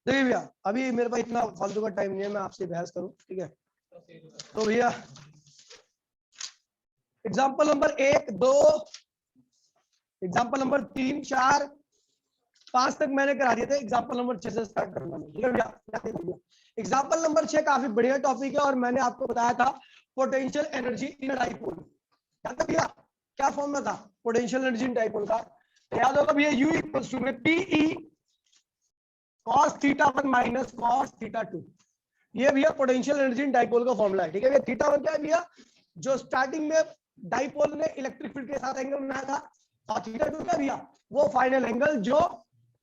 देखिए भैया, अभी मेरे पास इतना फालतू का टाइम नहीं है मैं आपसे बहस करूं, ठीक है। तो भैया एग्जाम्पल नंबर 1, 2, एग्जाम्पल नंबर 3, 4, 5 तक मैंने करा दिए थे। एग्जाम्पल नंबर 6 से स्टार्ट करना है, ठीक है भैया। एग्जाम्पल नंबर 6 काफी बढ़िया टॉपिक है और मैंने आपको बताया था पोटेंशियल एनर्जी इन डाइपोल। क्या था भैया, क्या फॉर्म में था पोटेंशियल एनर्जी इन डाइपोल का? याद होगा भैया, U इक्वल्स टू में PE cos θ1 माइनस cos θ2। ये भैया पोटेंशियल एनर्जी इन डाइपोल का फॉर्मूला है, ठीक है भैया। θ1 क्या है भैया, जो स्टार्टिंग में डाइपोल ने इलेक्ट्रिक फील्ड के साथ एंगल बनाया था, और θ2 क्या भैया, वो फाइनल एंगल जो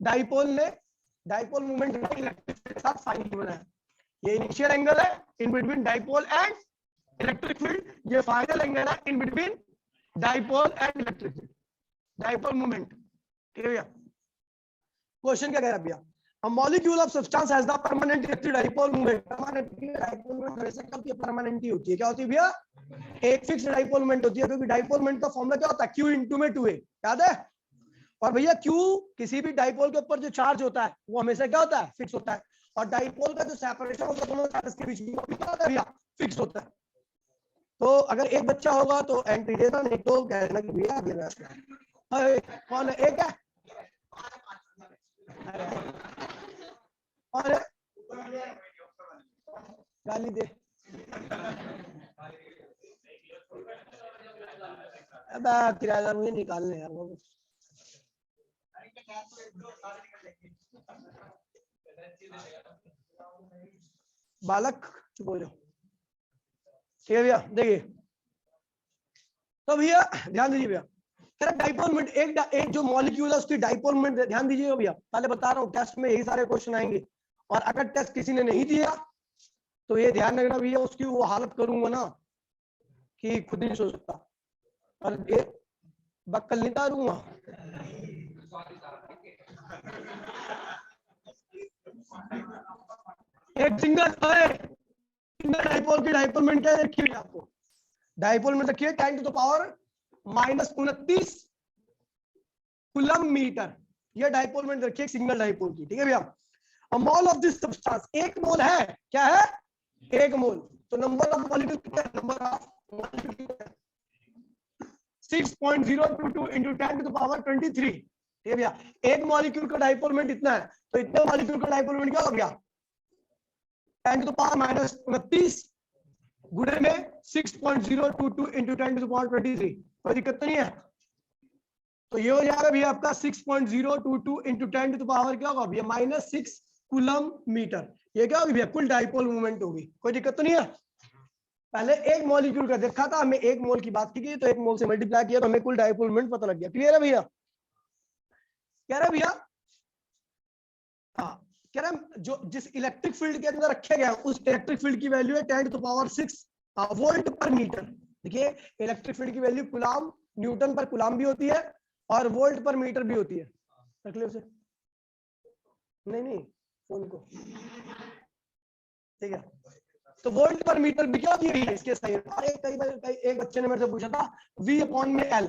डाइपोल मूवमेंट इलेक्ट्रिक फील्ड के साथ फाइनली बनाया। ये इनिशियल एंगल है in between dipole and electric field, ये फाइनल एंगल है in between dipole and electric field, dipole movement, ठीक है भैया। क्वेश्चन क्या कह रहा है भैया, a molecule of substance has the permanent electric dipole moment। permanent dipole moment हमेशा कब की परमानेंट ही होती है, क्या होती है भैया, एक फिक्स डाइपोल मोमेंट होती है, क्योंकि डाइपोल मोमेंट का फॉर्मूला क्या होता है, Q इनटू में 2a, याद है। और भैया Q किसी भी डाइपोल के ऊपर जो चार्ज होता है वो हमेशा क्या होता है, फिक्स होता है। और डाइपोल का जो सेपरेशन होता है दोनों चार्ज के बीच में क्या होता है भैया, फिक्स होता है। तो अगर एक बच्चा होगा तो एंट्री देना, नहीं तो कहना कि भैया कौन है, एक है और गाली दे। अब किराएदार मुझे निकालने यार वो। बालक चुप हो जाओ, ठीक है भैया। देखिए तो भैया ध्यान दीजिए भैया, डाइपोल मोमेंट एक जो मॉलिक्यूल है उसकी डाइपोल मोमेंट ध्यान दीजिएगा भैया। पहले बता रहा हूँ टेस्ट में यही सारे क्वेश्चन आएंगे, और अगर टेस्ट किसी ने नहीं दिया तो ये ध्यान रखना भैया, उसकी वो हालत करूंगा ना कि खुद नहीं सोच सकता, और ये बक्कल नहीं तारूंगा। एक सिंगल डाइपोल की डाइपोल मोमेंट क्या रखिए आपको, डाइपोल में रखिए 10 to the power -29 coulomb metre, ये डाइपोल में रखिए सिंगल डाइपोल की, ठीक है भैया। A mole of this substance, एक मोल है, क्या है, एक मोल। तो नंबर ऑफ मॉलिक्यूल कितना है, number of molecule 6.022 into 10 to the power 23, ठीक है भैया। एक मॉलिक्यूल का डाइपोल मोमेंट इतना है, तो इतने मॉलिक्यूल का डाइपोल मोमेंट क्या हो गया, 10 to the power -29 गुणे में 6.022 into 10 to the power 23। कोई दिक्कत नहीं है। तो ये हो जाएगा भैया आपका 6.022 into 10 to the power क्या होगा भैया, -6 कूलम मीटर। ये क्या होगी भैया, कुल डाइपोल मूवमेंट होगी। कोई दिक्कत तो नहीं है। पहले एक मॉलिक्यूल का देखा था, हमें एक मोल की बात की गई, तो एक मोल से मल्टीप्लाई किया तो हमें कुल डाइपोल मूवमेंट पता लग गया। क्लियर है भैया, कह रहा भैया, हाँ कह रहा जो जिस इलेक्ट्रिक फील्ड के अंदर रखे गए उस इलेक्ट्रिक फील्ड की वैल्यू है 10 to the power 6 वोल्ट पर मीटर। देखिए इलेक्ट्रिक फील्ड की वैल्यू कूलम, न्यूटन पर कूलम भी होती है और वोल्ट पर मीटर भी होती है। रख ले उसे, नहीं फोन को, ठीक है। तो वोल्ट पर मीटर भी क्या होती है इसके सही। कई बार एक बच्चे ने मेरे से पूछा था V/L,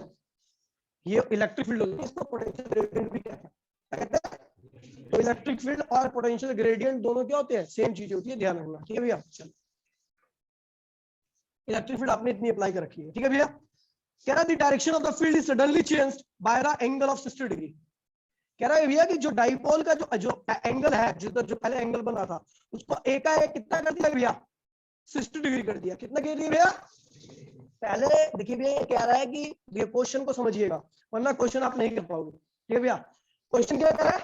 ये इलेक्ट्रिक फील्ड होती है, इसको पोटेंशियल ग्रेडियंट भी कहते हैं। तो इलेक्ट्रिक फील्ड और पोटेंशियल ग्रेडियंट दोनों क्या होते हैं, सेम चीज होती है, ध्यान रखना, ठीक है भैया। चलो इलेक्ट्रिक फील्ड आपने इतनी अप्लाई कर रखी है, ठीक है भैया। कह रहा है the direction of the field is suddenly changed by the angle of 60 degree. कह रहा है भैया कि जो डाइपोल का जो एंगल है, जो पहले एंगल बना था उसको एकाएक कितना कर दिया भैया, 60 डिग्री कर दिया। कितना कर दिया भैया, पहले देखिए भैया कह रहा है कि ये क्वेश्चन को समझिएगा वरना क्वेश्चन आप नहीं कर पाओगे, ठीक है भैया। क्वेश्चन क्या कह रहा है,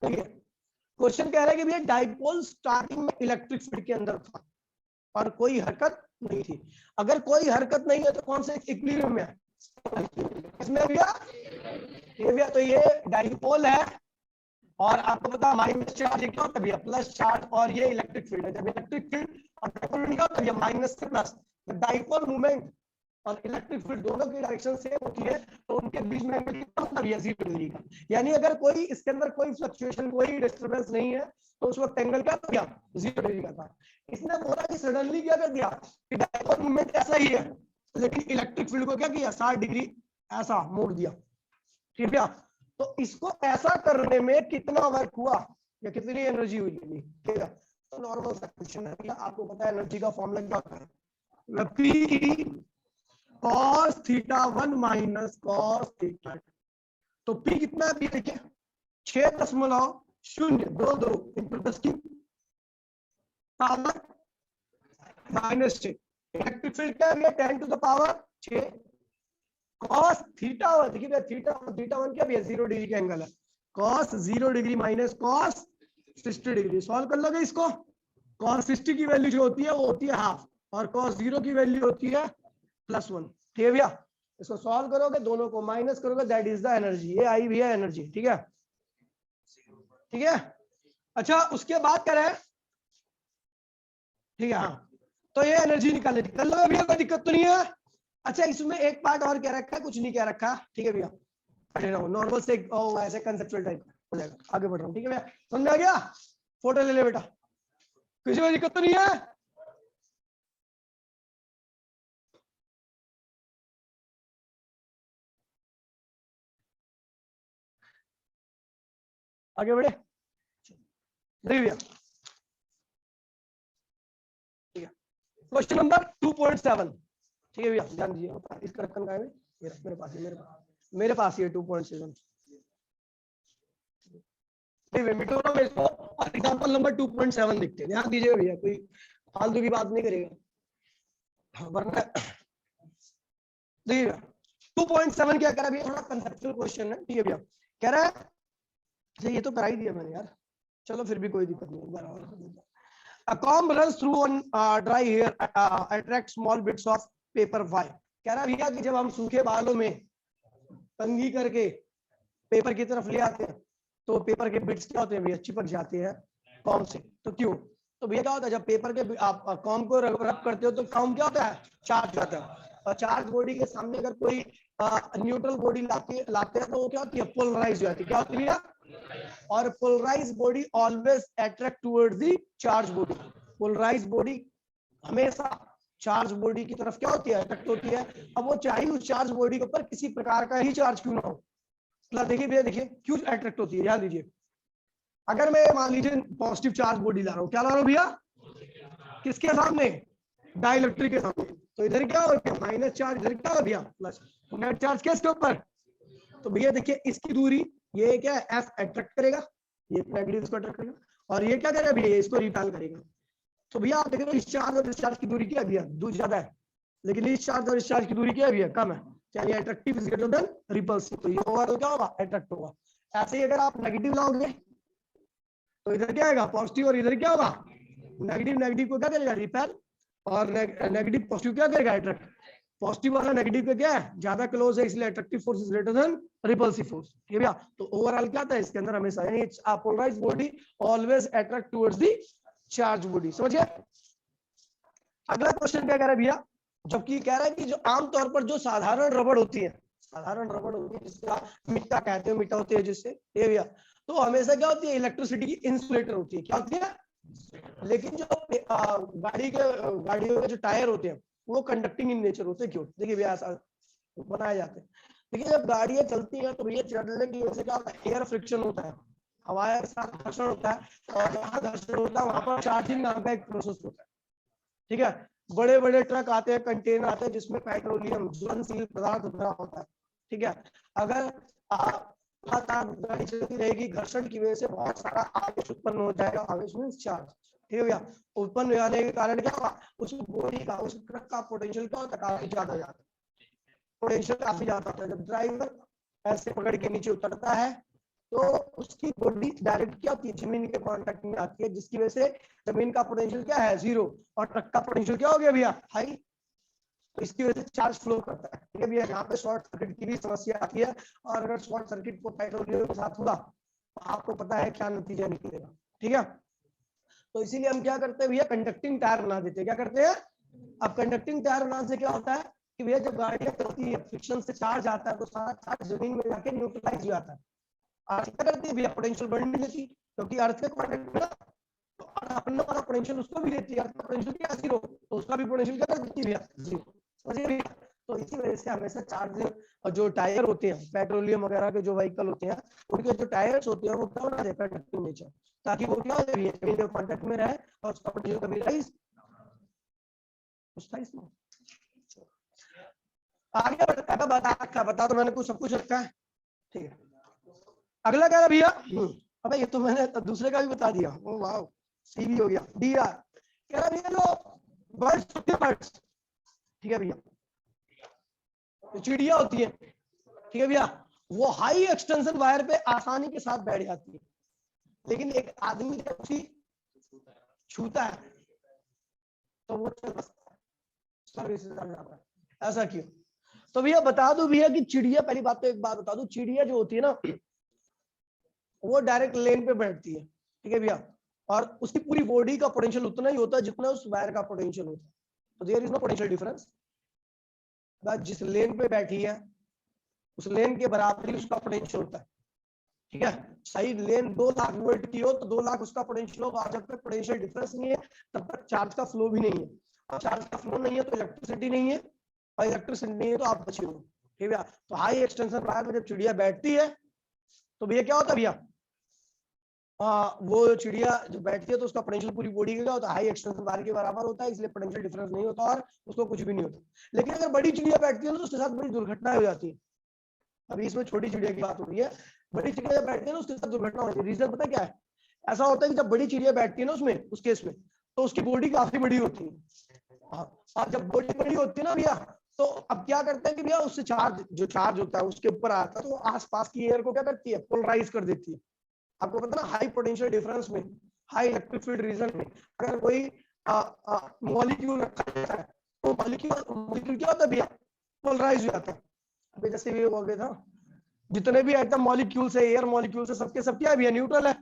ठीक है, क्वेश्चन कह रहा है कि भैया डाइपोल स्टार्टिंग में इलेक्ट्रिक फील्ड के अंदर था और कोई हरकत नहीं थी। अगर कोई हरकत नहीं है तो कौन से इक्विलिब्रियम में है, इसमें भैया, ये भैया तो ये डाइपोल है और आपको पता माइनस चार्ज क्या होता है भैया, प्लस चार्ज, और ये इलेक्ट्रिक फील्ड है। जब इलेक्ट्रिक फील्ड और डाइपोल क्या होता है, माइनस से प्लस, डाइपोल मूवमेंट और इलेक्ट्रिक फील्ड दोनों की डायरेक्शन सेम होती है, तो उनके बीच में एंगल कितना होता है, 0 डिग्री का। यानी अगर कोई इसके अंदर कोई फ्लक्चुएशन, कोई डिस्टर्बेंस नहीं है तो उस वक्त एंगल क्या हो गया, 0 डिग्री का था। इसने बोला कि सडनली क्या कर दिया कि डाइपोल मूवमेंट ऐसा ही है, लेकिन इलेक्ट्रिक फील्ड को क्या किया, 60 डिग्री ऐसा मोड़ दिया, ठीक है। तो इसको ऐसा करने में कितना वर्क हुआ या कितनी एनर्जी हुई, ठीक है। तो नॉर्मल सा क्वेश्चन है, आपको पता है एनर्जी का फॉर्मूला क्या होता है, P cos θ1 माइनस cos θ2। तो P कितना है, P देखिए 6.022 इंटू 10 की पावर -6। इलेक्ट्रिक फील्ड क्या है, 10 टू द पावर 6। cos θ1 देखिए θ1 क्या है, 0 डिग्री का एंगल है। cos 0 degree minus cos 60 degree. Solve कर लोगे इसको। cos 60 की वैल्यू जो होती है वो होती है हाफ, और cos 0 की वैल्यू होती है +1। ठीक है भैया, इसको सॉल्व करोगे, दोनों को माइनस करोगे, दैट इज द एनर्जी। ये आई भैया एनर्जी, ठीक है, ठीक है। अच्छा उसके बाद करें, ठीक है, हाँ, तो ये एनर्जी निकालने कर लो भैया, कोई दिक्कत तो नहीं है। अच्छा इसमें एक पार्ट और क्या रखा है, कुछ नहीं क्या रखा, ठीक है भैया, नॉर्मल से ऐसे कंसेप्चुअल टाइप हो जाएगा। आगे बढ़ रहा हूँ, ठीक है भैया, समझ में आ गया। फोटो ले ले बेटा, किसी को दिक्कत तो नहीं है। आगे बढ़े, देखिए भैया, ठीक है, क्वेश्चन नंबर 2.7, ठीक है भैया, ध्यान दीजिए। इसका रकम का है मेरे पास है, मेरे पास ही है 2.7। एग्जाम्पल नंबर 2.7 लिखते हैं, ध्यान दीजिएगा भैया, कोई फालतू की बात नहीं करेगा वरना। देखिएगा 2.7 क्या कह रहा है भैया, थोड़ा कंसेप्चुअल क्वेश्चन है, ठीक है भैया। कह रहा है ये तो करा ही दिया मैंने यार, चलो फिर भी कोई दिक्कत नहीं। A comb runs through on dry hair, attract small bits of paper wire। कह रहा है भैया कि जब हम सूखे बालों में कंघी करके पेपर की तरफ ले आते हैं तो पेपर के बिट्स क्या होते हैं भैया, चिपक जाते हैं कॉम से। तो क्यों, तो भैया क्या होता है, जब पेपर के आप कॉम को रब करते हो तो कॉम क्या होता है, चार्ज होता है। और चार्ज बॉडी के सामने अगर कोई न्यूट्रल बॉडी लाते हैं तो वो क्या होती है, पोलराइज हो जाती है। क्या होती है, और polarise body always attract towards the charge body. Polarise body हमेशा चार्ज बॉडी की तरफ क्या होती है, अट्रैक्ट होती है। अब वो चाहे उस चार्ज बॉडी के ऊपर किसी प्रकार का ही चार्ज क्यों ना हो, देखिए भैया, देखिए क्यों अट्रैक्ट होती है, ध्यान दीजिए। अगर मैं मान लीजिए पॉजिटिव चार्ज बॉडी ला रहा हूँ, क्या ला रहा हूँ भैया, किसके सामने, डाइलेक्ट्रिक के सामने, तो इधर क्या हो माइनस चार्ज, इधर क्या हो भैया प्लस, नेट चार्ज किसके ऊपर। तो भैया देखिए इसकी दूरी, ये क्या है, एफ अट्रैक्ट करेगा, ये नेगेटिव इसको अट्रैक्ट करेगा, और ये क्या करेगा भैया, इसको रिपेल करेगा। तो भैया आप देख रहे हो इस चार्ज और इस चार्ज की दूरी क्या है भैया, दूरी ज्यादा है, लेकिन इस चार्ज और इस चार्ज की दूरी क्या है भैया, कम है। यानी attractive is greater than repulsive, तो ये ओवरऑल क्या होगा, अट्रैक्ट होगा। ऐसे ही अगर आप नेगेटिव लाओगे तो इधर क्या आएगा, पॉजिटिव, और इधर क्या होगा, नेगेटिव। नेगेटिव को क्या करेगा, रिपेल, और नेगेटिव पॉजिटिव क्या करेगा, अट्रैक्ट। पॉजिटिव वाला नेगेटिव का क्या है, ज्यादा क्लोज है, इसलिए attractive force is greater than repulsive force. ठीक है भैया, तो ओवरऑल क्या था इसके अंदर हमेशा, यानी polarise body always attract towards the charge body. समझिए। अगला क्वेश्चन क्या कह रहा है भैया, जबकि कह रहा है कि जो आमतौर पर जो साधारण रबड़ होती है, साधारण रबड़ होती है जिसका मिट्टा कहते हैं, मिट्टा होती है जिससे, ये भैया, तो हमेशा क्या होती है, इलेक्ट्रिसिटी की इंसुलेटर होती है। क्या होती है, लेकिन जो गाड़ियों के जो टायर होते हैं वो कंडक्टिंग इन नेचर होते हैं। क्यों, देखिए भैया ऐसा बनाए जाते हैं। देखिए जब गाड़ियां चलती हैं तो भैया चलने की वजह से क्या होता है, एयर फ्रिक्शन होता है, हवा के साथ घर्षण होता है, और जहाँ घर्षण होता है वहां पर चार्जिंग नाम का एक प्रोसेस होता है। ठीक है, बड़े बड़े ट्रक आते हैं, कंटेनर आते हैं जिसमें पेट्रोलियम ज्वलनशील पदार्थ भरा होता है। ठीक है, अगर गाड़ी चलती रहेगी, घर्षण की वजह से बहुत सारा आवेश उत्पन्न हो जाएगा, आवेश मींस चार्ज। ठीक है भैया, उत्पन्न होने के कारण क्या होगा, उस बॉडी का, उस ट्रक का पोटेंशियल क्या होता है, काफी ज्यादा जाता है, पोटेंशियल काफी ज्यादा होता है। जब ड्राइवर ऐसे पकड़ के नीचे उतरता है तो उसकी बॉडी डायरेक्ट क्या होती है, जमीन के कांटेक्ट में आती है, जिसकी वजह से जमीन का पोटेंशियल क्या है, 0, और ट्रक का पोटेंशियल क्या हो गया भैया, हाई। तो इसकी वजह से चार्ज फ्लो करता है। ठीक है भैया, यहाँ पे शॉर्ट सर्किट की भी समस्या आती है, और अगर शॉर्ट सर्किट को पेट्रोलियम के साथ हुआ तो आपको पता है क्या नतीजा निकलेगा। ठीक है, तो इसीलिए हम क्या करते हैं भैया, कंडक्टिंग टायर बना देते हैं। क्या करते हैं, अब कंडक्टिंग टायर बनाने से क्या होता है कि भैया जब गाड़ियां चलती है, फ्रिक्शन से चार्ज आता है तो सारा चार्ज जमीन में जाके न्यूट्रलाइज हो जाता है। अर्थ क्या करती है भैया, पोटेंशियल बढ़ने देती, क्योंकि अर्थ के कांटेक्ट में तो अपना वाला पोटेंशियल उसको भी देती है। अर्थ का पोटेंशियल क्या 0, तो उसका भी पोटेंशियल क्या कर देती है भैया, 0। समझिए भैया, तो इसी वजह से हमेशा चार्ज जो टायर होते हैं पेट्रोलियम वगैरह के जो व्हीकल होते हैं उनके जो टायर्स होते हैं वो क्या होना चाहिए कंडक्टिंग नेचर, ताकि वो क्या हो जाए जमीन के कांटेक्ट में रहे और उसका पोटेंशियल कभी राइज इसमें आगे बता तो मैंने कुछ सब कुछ रखा है। ठीक है, अगला क्या है भैया, अबे ये तो मैंने दूसरे का भी बता दिया। ओ वाह, सी भी हो गया। डी आर कह रहा भैया जो बर्ड्स होते हैं बर्ड्स, ठीक है भैया, तो चिड़िया होती है, ठीक है भैया, वो हाई एक्सटेंशन वायर पे आसानी के साथ बैठ जाती है, लेकिन एक आदमी जब उसी छूता है तो वो चल सकता है, सर्विसेज आ जाता है। ऐसा क्यों? तो भैया बता दो भैया कि चिड़िया, पहली बात तो एक बात बता दो, चिड़िया जो होती है ना वो डायरेक्ट लेन पे बैठती है, ठीक है भैया, और उसकी पूरी बॉडी का पोटेंशियल उतना ही होता है जितना उस वायर का पोटेंशियल होता है, तो there is no potential difference. जिस लेन पे बैठी है उस लेन के बराबर ही उसका पोटेंशियल होता है, ठीक है। सही लेन 2 लाख वोल्ट की हो तो 2 लाख उसका पोटेंशियल होगा, जब तक पोटेंशियल डिफरेंस नहीं है तब तक चार्ज का फ्लो भी नहीं है, और चार्ज का फ्लो नहीं है तो इलेक्ट्रिसिटी नहीं है, और इलेक्ट्रिसिटी नहीं है तो आप बचे हो, ठीक है। तो हाई एक्सटेंशन वायर में जब चिड़िया बैठती है तो भैया क्या होता है भैया, वो चिड़िया जो बैठती है तो उसका पोटेंशियल पूरी बॉडी का होता है हाई एक्सटेंशन वायर के बराबर होता है, इसलिए पोटेंशियल डिफरेंस नहीं होता और उसको कुछ भी नहीं होता। लेकिन अगर बड़ी चिड़िया बैठती है तो उसके साथ बड़ी दुर्घटना हो जाती है। अभी इसमें छोटी चिड़िया की बात हो रही है, बड़ी चिड़िया जब बैठती है ना उसके साथ दुर्घटना होती है। रीजन पता क्या है? ऐसा होता है कि जब बड़ी चिड़िया बैठती है ना उसमें, उस केस में, तो उसकी बॉडी काफी बड़ी होती है, और जब बॉडी बड़ी होती है ना भैया, तो अब क्या करते हैं कि भैया उससे जो चार्ज होता है उसके ऊपर आता है, तो आसपास की एयर को क्या करती है, पोलराइज कर देती है। आपको पता ना, हाई पोटेंशियल डिफरेंस में, हाई इलेक्ट्रिक फील्ड रीजन में अगर कोई मॉलिक्यूल रखा जाता है तो मॉलिक्यूल क्या होता है भैया, पोलराइज हो जाता है। अभी जैसे ये हो गया था, जितने भी एटम मॉलिक्यूल्स है, एयर मॉलिक्यूल्स है, सबके सब क्या है भैया, न्यूट्रल है,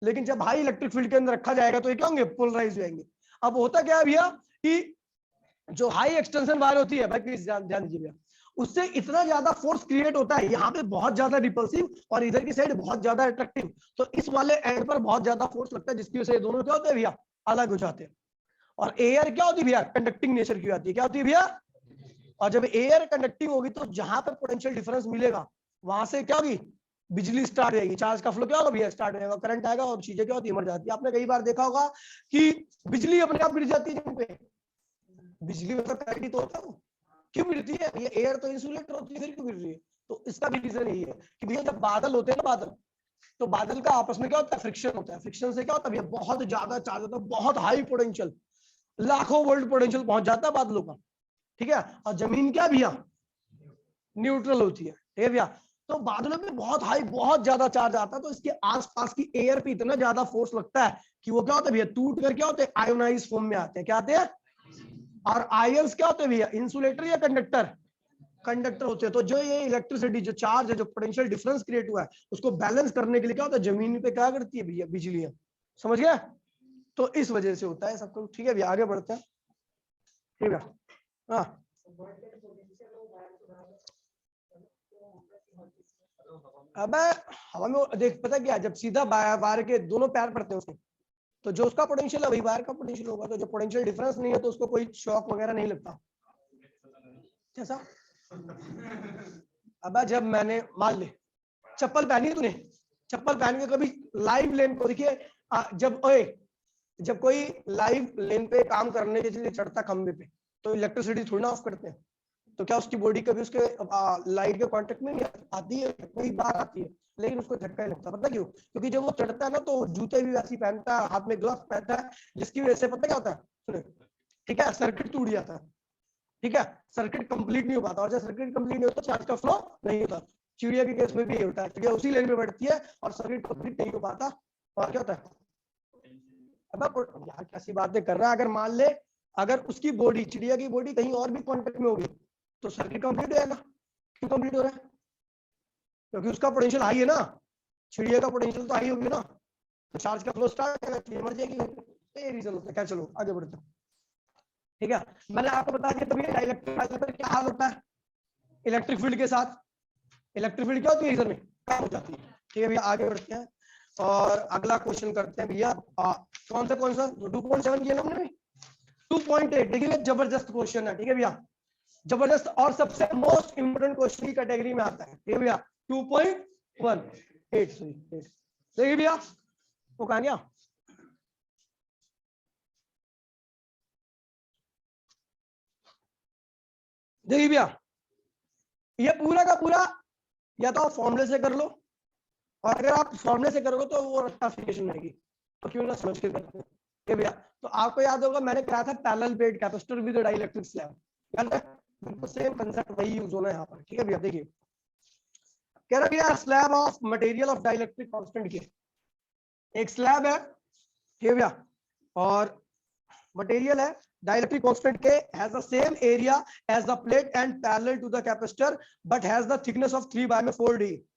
लेकिन जब हाई इलेक्ट्रिक फील्ड के अंदर रखा जाएगा तो ये क्या होंगे, पोलराइज हो जाएंगे। अब होता क्या है भैया कि जो हाई एक्सटेंशन वायर होती है, भाई प्लीज ध्यान दीजिए भैया, उससे इतना ज्यादा फोर्स क्रिएट होता है, यहाँ पे बहुत ज्यादा रिपल्सिव और इधर की साइड बहुत ज्यादा अट्रैक्टिव, तो इस वाले एंड पर बहुत ज्यादा फोर्स लगता है, जिसकी वजह से दोनों क्या होते हैं भैया, अलग हो जाते हैं। और एयर क्या होती है भैया, कंडक्टिंग नेचर की आती है, क्या होती है भैया, और जब एयर कंडक्टिंग होगी तो जहां पर पोटेंशियल डिफरेंस मिलेगा वहां से क्या होगी, बिजली स्टार्ट हो जाएगी, चार्ज का फ्लो क्या होगा भैया, स्टार्ट हो जाएगा, करंट आएगा और चीजें क्या होती है, मर जाती है। आपने कई बार देखा होगा कि बिजली अपने आप गिर जाती है जमीन पे, बिजली मतलब करंट ही तो होता है, क्यों गिरती है, ये एयर तो इंसुलेटर होती है, फिर क्यों गिर रही है? तो इसका भी रीजन यही है कि भैया जब बादल होते हैं ना, बादल, तो बादल का आपस में क्या होता है, फ्रिक्शन होता है, फ्रिक्शन से क्या होता है भैया, बहुत ज्यादा चार्ज होता है, बहुत हाई पोटेंशियल, लाखों वोल्ट पोटेंशियल पहुंच जाता है बादलों का, ठीक है। और जमीन क्या भैया, न्यूट्रल होती है, ठीक है भैया। तो बादलों में बहुत हाई, बहुत ज्यादा चार्ज आता है, तो इसके आसपास की एयर पे इतना ज्यादा फोर्स लगता है कि वो क्या होता है भैया, टूट कर क्या होते हैं, आयोनाइज फॉर्म में आते हैं, क्या आते हैं, और आयंस क्या होते हैं भैया, इंसुलेटर या कंडक्टर, कंडक्टर होते हैं। तो जो ये इलेक्ट्रिसिटी, जो चार्ज है, जो पोटेंशियल डिफरेंस क्रिएट हुआ है, उसको बैलेंस करने के लिए क्या होता है, जमीन पे क्या करती है भैया, बिजलियां, समझ गया? तो इस वजह से होता है सब कुछ, ठीक है भैया, आगे बढ़ते हैं, ठीक है। हाँ, अब हवा में देख, पता क्या, जब सीधा वायर के दोनों पैर पड़ते हैं उसके, तो जो उसका पोटेंशियल है वही वायर का पोटेंशियल होगा, तो जो पोटेंशियल डिफरेंस नहीं है तो उसको कोई शॉक वगैरह नहीं लगता। कैसा? अब जब मैंने मान ले चप्पल पहनी है तूने, चप्पल पहन के कभी लाइव लेन को देखिए, जब कोई लाइव लेन पे काम करने के लिए चढ़ता खंबे पे, तो इलेक्ट्रिसिटी थोड़ी ना ऑफ करते हैं, तो क्या उसकी बॉडी कभी उसके लाइट के कांटेक्ट में नहीं आती है, कोई बार आती है, लेकिन उसको झटका ही लगता है। पता क्यों? क्योंकि जब वो चढ़ता है ना तो जूते भी वैसे पहनता है, हाथ में ग्लव्स पहनता है, जिसकी वजह से पता क्या होता है, ठीक है, सर्किट टूट जाता है, ठीक है, सर्किट कंप्लीट नहीं हो पाता, और जब सर्किट कंप्लीट नहीं होता चार्ज का फ्लो नहीं होता। चिड़िया के केस में भी ये होता है, चिड़िया उसी लेन में बैठती है और सर्किट कंप्लीट नहीं हो पाता, और क्या होता है, अब यार कैसी बातें कर रहा है, अगर मान ले अगर उसकी बॉडी, चिड़िया की बॉडी कहीं और भी कांटेक्ट में होगी तो सर्किट कंप्लीट हो जाएगा। क्यों कंप्लीट हो रहा है? क्योंकि उसका पोटेंशियल हाई है ना, चिड़िया का पोटेंशियल तो हाई होगी ना, तो चार्ज का फ्लो स्टार्ट हो जाएगा, मर जाएगी। ये रीजन होता है। क्या, चलो आगे बढ़ते हैं, ठीक है। मैंने आपको बता दिया तभी डाइलेक्ट्रिक पर क्या हाल होता है इलेक्ट्रिक फील्ड के साथ, इलेक्ट्रिक फील्ड क्या होती है इधर में, कम हो जाती है, ठीक है भैया। आगे बढ़ते हैं और अगला क्वेश्चन करते हैं भैया, कौन सा 2.7 किया ना हमने, 2.8। देखिए जबरदस्त क्वेश्चन है, ठीक है भैया, जबरदस्त और सबसे मोस्ट इंपोर्टेंट क्वेश्चन की कैटेगरी में आता है। ये भैया 2.18 देखिए भैया वो कहा गया। देखिए भैया ये पूरा का पूरा या तो आप फॉर्मूले से कर लो, और अगर आप फॉर्मूले से करोगे तो वो रेक्टिफिकेशन रहेगी, तो क्यों ना समझ के करते हैं भैया। तो आपको याद होगा मैंने कराया था parallel plate capacitor with dielectric slab, याद है? बिल्कुल सेम कंसेप्ट वही यूज होना है यहाँ पर, ठीक है भैया। देखिए कह रहा भैया slab of material of dielectric constant के, एक स्लैब है ठीक है भैया, और मटेरियल है dielectric constant K, has the same area as the plate and parallel to the capacitor but has the thickness of 3/4d, ठीक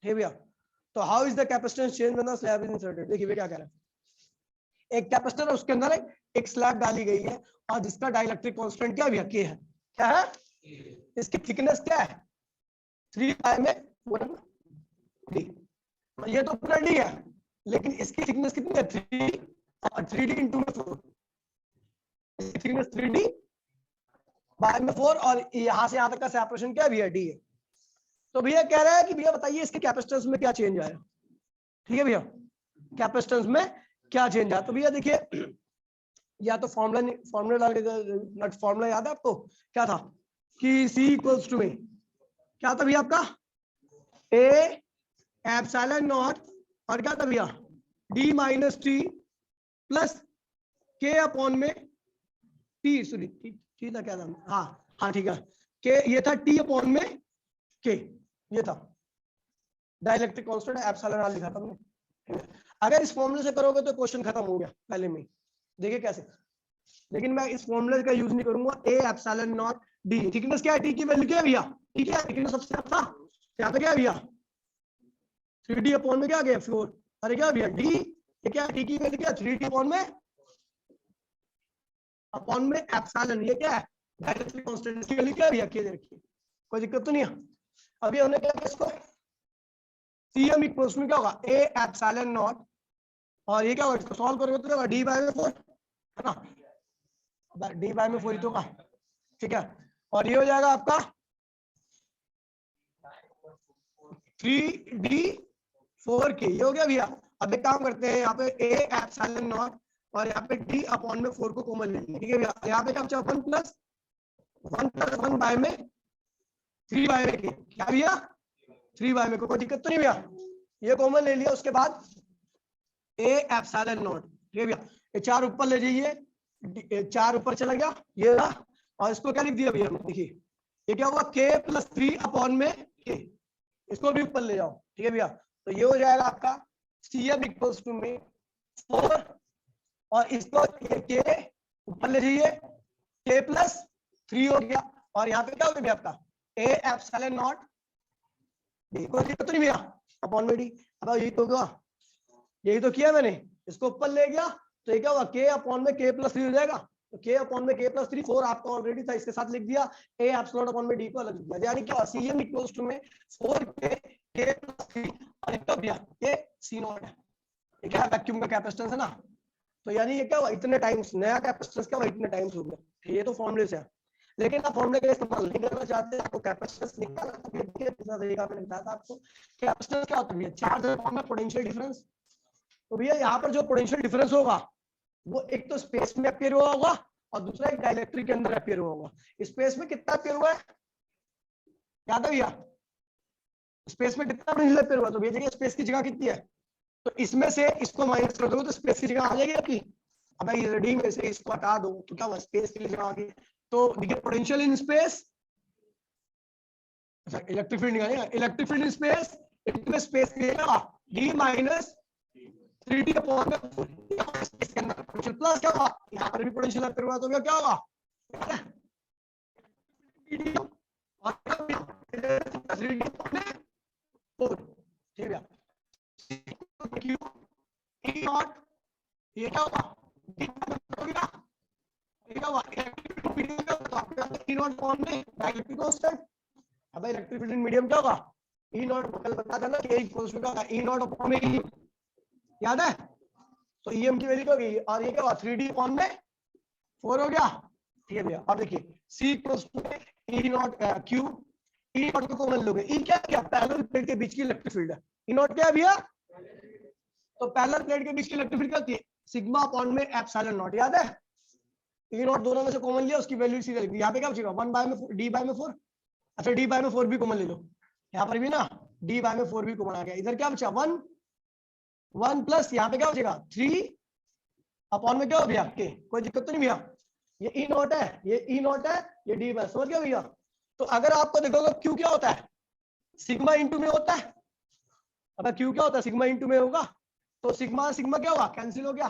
है भैया। तो how is the capacitance change when the slab is inserted. देखिए भैया क्या कह रहा है, एक कैपेसिटर है उसके अंदर एक स्लैब डाली गई है और जिसका डाइलेक्ट्रिक कांस्टेंट क्या भैया के है, क्या है, इसकी थिकनेस क्या है 3/4d, ये तो पूरा d है लेकिन इसकी थिकनेस कितनी है 3 और 3d into 4, इसकी थिकनेस 3d/4 और यहां से यहां तक का सेपरेशन क्या भैया d है। तो भैया कह रहा है कि भैया बताइए इसके कैपेसिटेंस में क्या चेंज आया, ठीक है भैया, कैपेसिटेंस में क्या चेंज आया। तो भैया देखिए या तो फॉर्मूला डाल के, फॉर्मूला याद है आपको क्या था कि C इक्वल्स टू में क्या था भैया आपका A एप्सिलॉन नॉट और क्या था भैया D minus T plus K upon में T, सॉरी T था क्या था, हाँ ठीक है, K ये था T अपॉन में K, ये था डाइलेक्ट्रिक कांस्टेंट एप्सिलॉन आर लिखा था हमने। अगर इस फॉर्मूले से करोगे तो क्वेश्चन खत्म हो गया पहले में, देखिए कैसे, लेकिन मैं इस फॉर्मूले का यूज नहीं करूंगा। A epsilon not D, thickness क्या है T की वैल्यू क्या है भैया, ठीक है, थिकनेस सबसे अच्छा यहाँ पे क्या है भैया 3D अपॉन में क्या गया 4, अरे क्या भैया D ये क्या है T की वैल्यू क्या है 3D अपॉन में एप्सिलॉन, ये क्या है डाइलेक्ट्रिक कांस्टेंट, इसकी वैल्यू क्या है भैया के रखिए, कोई दिक्कत तो नहीं है। अभी हमने क्या किया इसको CM इक्वल्स में क्या होगा A एप्सिलॉन नॉट और ये क्या होगा इसको सॉल्व करोगे तो क्या होगा D/4 है ना, D/4 ही तो का, ठीक है, और ये हो जाएगा आपका 3D/4K, ये हो गया भैया। अब एक काम करते हैं यहाँ पे A एप्सिलॉन नॉट और यहाँ पे D अपॉन में 4 को कॉमन लेंगे, ठीक है भैया। यहाँ पे क्या बचा 1 + 1 बाय में 3/K, क्या भैया 3/में, कोई दिक्कत तो नहीं भैया, ये कॉमन ले लिया। उसके बाद A एप्सिलॉन नॉट, ठीक है भैया, ये 4 ऊपर ले जाइए, 4 ऊपर चला गया ये रहा, और इसको क्या लिख दिया भैया देखिए ये क्या हुआ K + 3 अपॉन में K, इसको भी ऊपर ले जाओ, ठीक है भैया। तो ये हो जाएगा आपका CM इक्वल्स टू में 4 और इसको K ऊपर ले जाइए K + 3 हो गया, और यहाँ पे क्या हो गया आपका A एप्सिलॉन नॉट D, कोई दिक्कत नहीं भैया अपॉन में D। अब यही तो हुआ, यही तो किया मैंने, इसको ऊपर ले गया तो ये क्या होगा K अपॉन में K + 3 हो जाएगा, तो K अपॉन में K + 3 4 आपका ऑलरेडी था, इसके साथ लिख दिया A एप्सिलॉन अपॉन में D को अलग लिख दिया, यानी क्या CM इक्वल्स टू में 4K K + 3 और इतना भैया ये C0 है, ये क्या वैक्यूम का कैपेसिटेंस है ना, तो यानी ये क्या हुआ इतने टाइम्स, नया कैपेसिटेंस क्या हुआ इतने टाइम्स हो गया, ये तो फॉर्मूले से है। लेकिन आप फॉर्मूले का इस्तेमाल नहीं करना चाहते, आपको कैपेसिटेंस निकालना है, तो देखिए दूसरा तरीका मैंने बताया था आपको, कैपेसिटेंस क्या होता है चार्ज अपॉन में पोटेंशियल डिफरेंस। तो भैया यहाँ पर जो पोटेंशियल डिफरेंस होगा वो एक तो स्पेस में अपीयर हुआ होगा और दूसरा एक डाइलेक्ट्रिक के अंदर अपीयर हुआ होगा। स्पेस में कितना अपीयर हुआ है याद है भैया, स्पेस में कितना पोटेंशियल अपीयर हुआ, तो भैया देखिए स्पेस की जगह कितनी है, तो इसमें से इसको माइनस कर दोगे तो स्पेस की जगह आ जाएगी आपकी। अब भाई डी में से इसको हटा दो तो क्या हुआ स्पेस की जगह आ गई, तो देखिए पोटेंशियल इन स्पेस, अच्छा इलेक्ट्रिक फील्ड निकालेगा, इलेक्ट्रिक फील्ड इन स्पेस, इतने स्पेस के लिए D - 3D अपॉन में स्पेस के अंदर पोटेंशियल प्लस क्या होगा, यहाँ पर भी पोटेंशियल अपीयर हुआ तो क्या होगा और 3D अपॉन में 4, ठीक है Q E नॉट, ये क्या होगा ये क्या हुआ इलेक्ट्रिक फील्ड का, तो आपके पास E नॉट अपॉन में डाइलेक्ट्रिक कांस्टेंट। अब इलेक्ट्रिक फील्ड मीडियम क्या होगा E नॉट, कल बता था ना कि इक्वल्स टू क्या होगा E नॉट अपॉन में E, याद है, तो EM की वैल्यू क्या होगी, और ये क्या हुआ 3D अपॉन में 4 हो गया, ठीक है भैया। अब देखिए C equals to E not Q, E not को कॉमन लोगे, ई क्या क्या पैरेलल प्लेट के बीच की इलेक्ट्रिक फील्ड है, ई नॉट क्या है भैया, तो पैरेलल प्लेट के बीच की इलेक्ट्रिक फील्ड क्या होती है, सिग्मा अपॉन में एप्सिलॉन नॉट, याद है, ई नॉट दोनों में से कॉमन लिया, उसकी वैल्यू सीधे लिख दी, यहाँ पे क्या बचेगा 1 बाय में डी बाय में 4, अच्छा डी बाय में 4 भी कॉमन ले लो, यहाँ पर भी ना डी बाय में 4 भी कॉमन आ गया, इधर क्या बचा 1 1 प्लस यहाँ पे क्या बचेगा 3 अपॉन में क्या हो भैया के, कोई दिक्कत तो नहीं भैया, ये ई नॉट है, ये ई नॉट है, ये डी बाय, समझ गया भैया। तो अगर आपको देखोगे क्यू क्या होता है, सिग्मा इंटू में होता है, अब क्यू क्या होता है सिग्मा इंटू में होगा, तो सिग्मा सिग्मा क्या हुआ कैंसिल हो गया,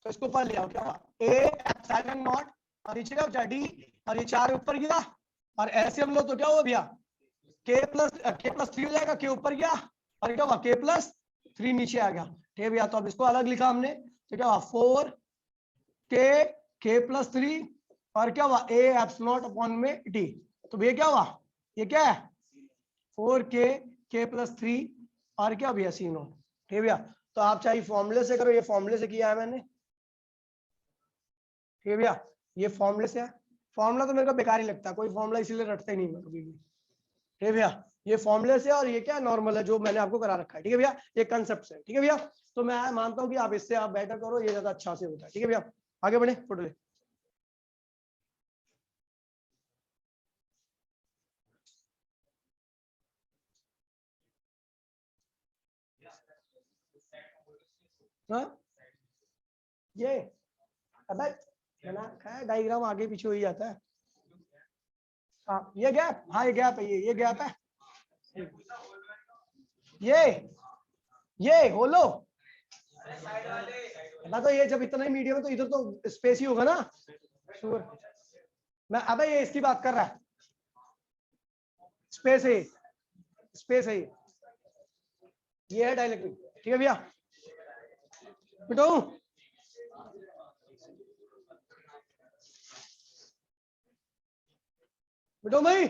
तो इसको पढ़ लिया क्या हुआ ए एप्सिलॉन नॉट और नीचे क्या बचा डी, और ये 4 ऊपर गया, और ऐसे हम लोग तो क्या हुआ भैया के प्लस 3 हो जाएगा, के ऊपर गया और क्या हुआ के प्लस 3 नीचे आ गया, ठीक है भैया। तो अब इसको अलग लिखा हमने, तो क्या हुआ 4 के प्लस 3 और क्या हुआ ए एप्सिलॉन अपॉन में डी, तो भैया क्या हुआ ये क्या है 4 के प्लस 3 और क्या भैया सी नॉट, ठीक है भैया। तो आप चाहे फॉर्मूले से करो, ये फॉर्मूले से किया है मैंने, ठीक है भैया, ये फॉर्मूले से है, फॉर्मूला तो मेरे को बेकार ही लगता है, कोई फॉर्मूला इसीलिए रटता ही नहीं मैं कभी भी, ठीक है भैया, ये फॉर्मूले से और ये क्या नॉर्मल है जो मैंने आपको करा रखा है, ठीक है भैया, ये कंसेप्ट से, ठीक है भैया। तो मैं मानता हूँ कि आप इससे आप बेटर करो, ये ज्यादा अच्छा से होता है, ठीक है भैया। आगे बढ़े फोटो ले, हाँ ये अबे बना है डायग्राम आगे पीछे हो ही जाता है, हाँ ये गैप, हाँ ये गैप है, ये गैप है, ये होलो ना, तो ये जब इतना ही मीडियम है तो इधर तो स्पेस ही होगा ना, श्योर मैं, अबे ये इसकी बात कर रहा है, स्पेस है, स्पेस है, ये है डाइलेक्ट्रिक, ठीक है भैया बेटो, बेटो भाई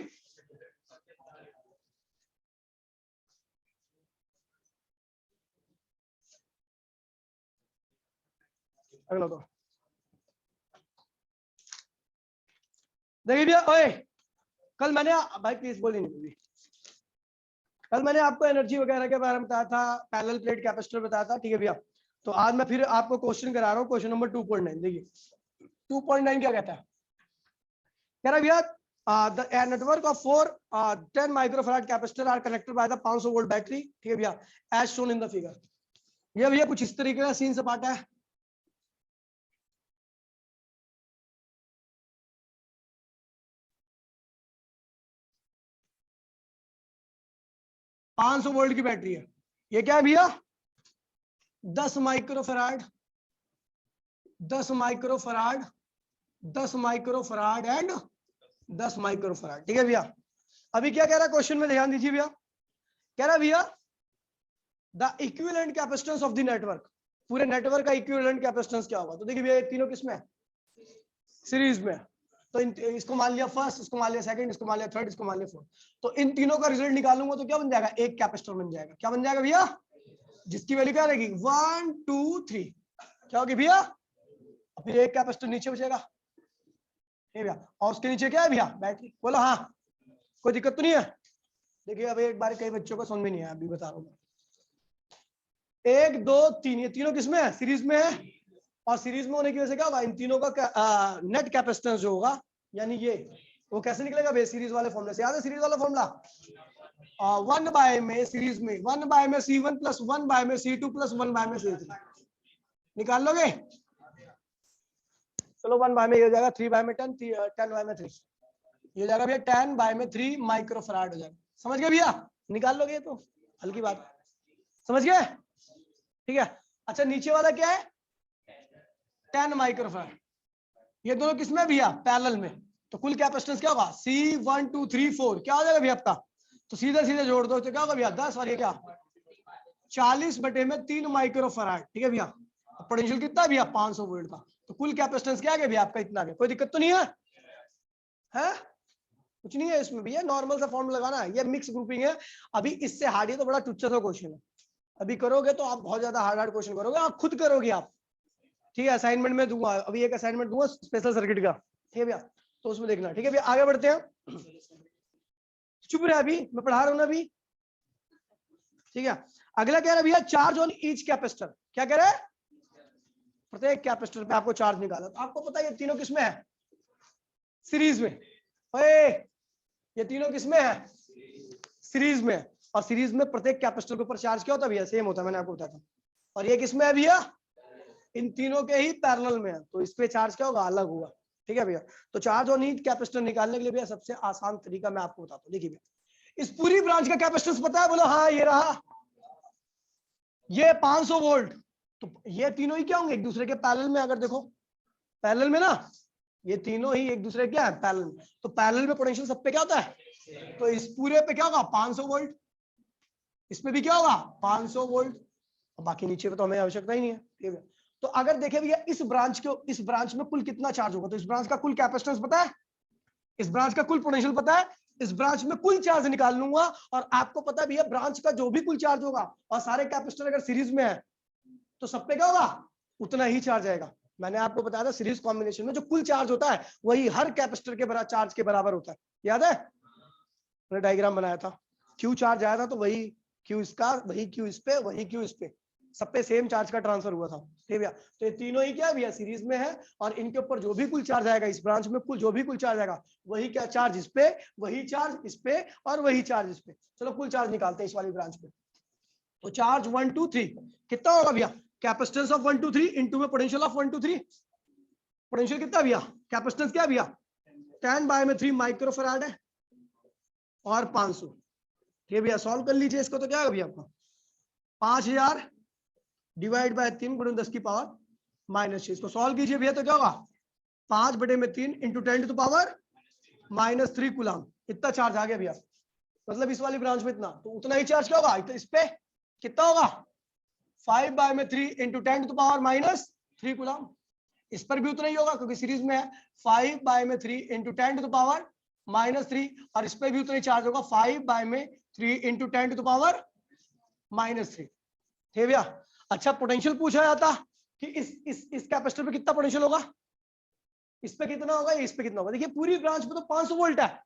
अगला तो देखिए भैया, ओए कल मैंने भाई प्लीज बोली नहीं, कल मैंने आपको एनर्जी वगैरह के बारे में बताया था, पैरेलल प्लेट कैपेसिटर बताया था, ठीक है भैया। तो आज मैं फिर आपको क्वेश्चन करा रहा हूँ, क्वेश्चन नंबर 2.9, देखिए 2.9 क्या कहता है, कह रहा भैया the network of 4 10 microfarad capacitor are connected by the 500 volt battery, ठीक है भैया, as shown in the figure। ये भैया कुछ इस तरीके का सीन सपाटा है, पांच सौ वोल्ट की बैटरी है, ये क्या है भैया 10 microfarad 10 microfarad 10 microfarad and 10 microfarad, ठीक है भैया। अभी क्या कह रहा है क्वेश्चन में, ध्यान दीजिए भैया, कह रहा भैया the equivalent capacitance of the network, पूरे नेटवर्क का इक्विवेलेंट कैपेसिटेंस क्या होगा, तो देखिए भैया तीनों किसमें है, सीरीज में, तो इसको मान लिया फर्स्ट, इसको मान लिया सेकंड, इसको मान लिया थर्ड, इसको मान लिया फोर्थ, तो इन तीनों का रिजल्ट निकालूंगा तो क्या बन जाएगा, एक कैपेसिटर बन जाएगा, क्या बन जाएगा भैया, जिसकी वैल्यू क्या रहेगी 1 2 3, क्या होगी भैया, फिर एक कैपेसिटर नीचे बचेगा, भैया, और उसके नीचे क्या है भैया बैटरी, बोलो हाँ, कोई दिक्कत तो नहीं है। देखिए अब एक बार कई बच्चों को समझ में नहीं आया, अभी बता रहा हूँ, 1 2 3, ये तीनों किसमें है, सीरीज में है, और सीरीज में होने की वजह से क्या होगा, इन तीनों का नेट कैपेसिटेंस जो होगा, यानी ये वो कैसे निकलेगा भैया, सीरीज वाले फॉर्मूले से, याद है सीरीज वाला फॉर्मूला, 1 बाय में सीरीज में 1 बाय में C1 प्लस 1 बाय में C2 प्लस 1 बाय में C3, निकाल लोगे, चलो 1 बाय में ये हो जाएगा 3 बाय में 10 10 बाय में 3, ये हो जाएगा भैया 10 बाय में 3 माइक्रोफराड हो जाएगा, समझ गए भैया, निकाल लोगे तो हल्की बात, समझ गए, ठीक है। अच्छा नीचे वाला क्या है 10 माइक्रोफराड, ये दोनों किसमें भैया पैरेलल में, तो कुल कैपेसिटेंस क्या होगा C1 2 3 4, क्या हो जाएगा भैया आपका, तो सीधे सीधे जोड़ दो तो क्या होगा भैया 10 और ये क्या 40/3 माइक्रोफराड, ठीक है भैया, पोटेंशियल कितना है भैया 500 वोल्ट का, तो कुल कैपेसिटेंस क्या है भैया आपका इतना है, कोई दिक्कत तो नहीं है, है कुछ नहीं है इसमें भैया, नॉर्मल सा फॉर्म लगाना है, ये मिक्स ग्रुपिंग है, अभी इससे हार्ड है तो बड़ा टुच्चा सा क्वेश्चन है, अभी करोगे तो आप बहुत ज्यादा हार्ड क्वेश्चन करोगे, आप खुद करोगे आप, ठीक है, असाइनमेंट में दूंगा, अभी एक असाइनमेंट दूंगा स्पेशल सर्किट का, ठीक है भैया। तो उसमें देखना, ठीक है भैया। आगे बढ़ते हैं, चुप रहे अभी, मैं पढ़ा रहा हूं ना अभी, ठीक है। अगला कह रहा है भैया चार्ज ऑन ईच कैपेसिटर, क्या कह रहा है, प्रत्येक कैपेसिटर पे आपको चार्ज निकाला। तो आपको पता है ये तीनों किसमें है, सीरीज में। ओए ये तीनों किसमें है, सीरीज में। और सीरीज में प्रत्येक कैपेसिटर के ऊपर चार्ज क्या होता है भैया, सेम होता है, मैंने आपको बताया था। और ये किसमें है भैया, इन तीनों के ही पैरेलल में है, तो इस पे चार्ज क्या होगा, अलग होगा, ठीक है भैया। तो चार्ज ऑन ईच कैपेसिटर निकालने के लिए भैया सबसे आसान तरीका मैं आपको बताता हूँ। देखिए भैया, इस पूरी ब्रांच का कैपेसिटेंस पता है, बोलो हाँ ये रहा, ये 500 वोल्ट। तो ये तीनों ही क्या होंगे, एक दूसरे के पैरेलल में। अगर देखो पैरेलल में ना, ये तीनों ही एक दूसरे क्या है, पैरेलल में। तो पैरेलल में पोटेंशियल सब पे क्या होता है, तो इस पूरे पे क्या होगा 500 वोल्ट, इसमें भी क्या होगा 500 वोल्ट, बाकी नीचे पे तो हमें आवश्यकता ही नहीं है, ठीक है। तो अगर देखें भैया इस ब्रांच में कुल कितना चार्ज होगा, तो इस ब्रांच का कुल कैपेसिटेंस पता है, इस ब्रांच का कुल पोटेंशियल पता है, इस ब्रांच में कुल चार्ज निकाल लूंगा। और आपको पता है भैया ब्रांच का जो भी कुल चार्ज होगा, और सारे कैपेसिटर अगर सीरीज में है, तो सब पे क्या होगा, उतना ही चार्ज आएगा। मैंने आपको बताया था सीरीज कॉम्बिनेशन में जो कुल चार्ज होता है वही हर कैपेसिटर के बराबर चार्ज के बराबर होता है, याद है, मैंने डायग्राम बनाया था। क्यू चार्ज आया था तो वही क्यू इसका, वही क्यू इस पे, वही क्यू इस पे, सब पे सेम चार्ज का ट्रांसफर हुआ था, ठीक है भैया। तो ये तीनों ही क्या है भैया, सीरीज में है। और इनके ऊपर जो भी कुल चार्ज आएगा इस ब्रांच में, कुल जो भी कुल चार्ज आएगा वही क्या चार्ज इस पे, वही चार्ज इस पे, और वही चार्ज इस पे। चलो कुल चार्ज निकालते हैं इस वाली ब्रांच पे। तो चार्ज 1 2 3 कितना होगा भैया, कैपेसिटेंस ऑफ 1 2 3 इनटू में पोटेंशियल ऑफ 1 2 3। पोटेंशियल कितना भैया, कैपेसिटेंस क्या भैया 10/3 माइक्रोफैराड है, और 500, ये भैया सॉल्व कर लीजिए इसको। तो क्या होगा भैया आपका 5000 डिवाइड बाय 3 गुणन 10 की पावर -6। इसको सॉल्व कीजिए भैया, तो क्या होगा 5/3 इंटू 10⁻³ इतना चार्ज आ गया भैया। मतलब इस वाली ब्रांच में इतना, तो उतना ही चार्ज क्या होगा, तो इस पे कितना होगा 5/3 इंटू 10⁻³ इस पर भी उतना ही होगा क्योंकि सीरीज में है। 5/3 इंटू 10⁻³ और इस पे भी उतना ही चार्ज होगा 5/3 इंटू 10⁻⁻3, ठीक है भैया। अच्छा पोटेंशियल पूछा जाता कि इस कैपेसिटर पे कितना पोटेंशियल होगा, इस पे कितना होगा, इस पे कितना होगा। देखिए पूरी ब्रांच पे तो 500 वोल्ट है,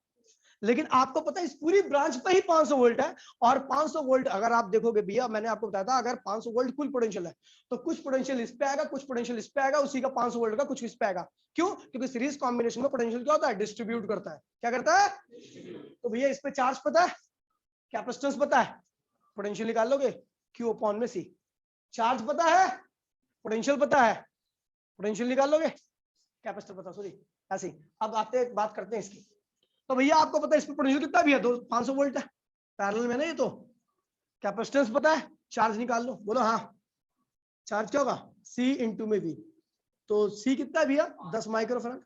लेकिन आपको पता है इस पूरी ब्रांच पे ही 500 वोल्ट है। और 500 वोल्ट अगर आप देखोगे भैया, मैंने आपको बताया था अगर 500 वोल्ट कुल पोटेंशियल है, तो कुछ पोटेंशियल इस पे आएगा, कुछ पोटेंशियल इस पे आएगा, उसी का 500 वोल्ट का कुछ इस पे आएगा। क्यों, क्योंकि सीरीज कॉम्बिनेशन में पोटेंशियल क्या होता है, डिस्ट्रीब्यूट करता है। क्या करता है, तो भैया इस पे चार्ज पता है, कैपेसिटेंस पता है, पोटेंशियल निकाल लोगे Q/C। चार्ज पता है, पोटेंशियल पता है, पोटेंशियल निकाल लोगे, कैपेसिटर पता, सॉरी ऐसे ही। अब आते हैं बात करते हैं इसकी। तो भैया आपको पता है इस पे पोटेंशियल कितना भी है, 500 वोल्ट है, पैरेलल में ना ये। तो कैपेसिटेंस पता है, चार्ज निकाल लो, बोलो हाँ। चार्ज क्या होगा C इंटू में V, तो C कितना है भैया 10 माइक्रोफैराड,